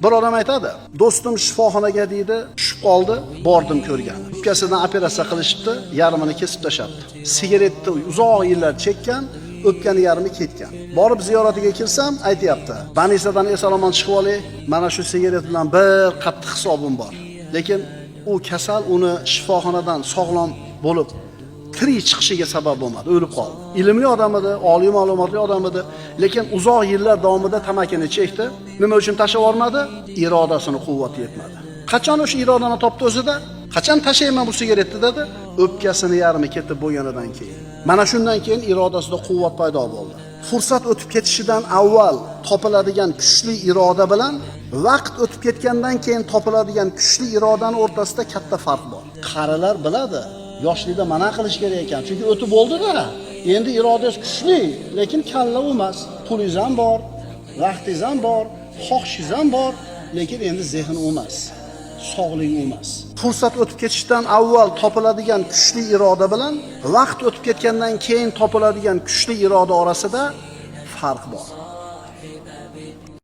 Bir odam aytadi, do'stim shifoxonaga deydi, tushib qoldi, bordim ko'rgan. O'pkasidan operatsiya qilishibdi, yarmini kesib tashabdi. Sigaretni uzoq yillar chekkan, o'pkani yarmi ketgan. Borib ziyoratiga kelsam, aytayapti, "Banisadan eson-omon chiqib olay, mana shu sigaret bilan bir qattiq hisobim bor." Lekin u kasal uni shifoxonadan sog'lom bo'lib tirik chiqishiga sabab bo'lmadi, o'lib qoldi. Ilmli odam edi, oliy ma'lumotli odam edi, lekin uzoq yillar davomida tamakini chekdi. Nima uchun tashlab olmadi? Irodasini quvvati yetmadi. Qachon o'sha irodani topdi o'zida? Qachon tashlayman bu sigaretni dedi? O'pkasini yarmi ketib bo'lganidan keyin. Mana shundan keyin irodasida quvvat paydo bo'ldi. Fursat o'tib ketishidan avval topiladigan kuchli iroda bilan vaqt o'tib ketgandan keyin topiladigan kuchli irodaning o'rtasida katta farq bor. Qarilar biladi, yoshlikda mana qilish kerak ekan, chunki o'tib bo'ldi-da. Endi irodangiz kuchli, lekin kalla emas. Pulingiz ham bor, vaqtingiz ham bor, xohishingiz ham bor, lekin endi zehn emas, sog'lik emas. Fursat o'tib ketishidan avval topiladigan kuchli iroda bilan vaqt o'tib ketgandan keyin topiladigan kuchli iroda orasida farq bor.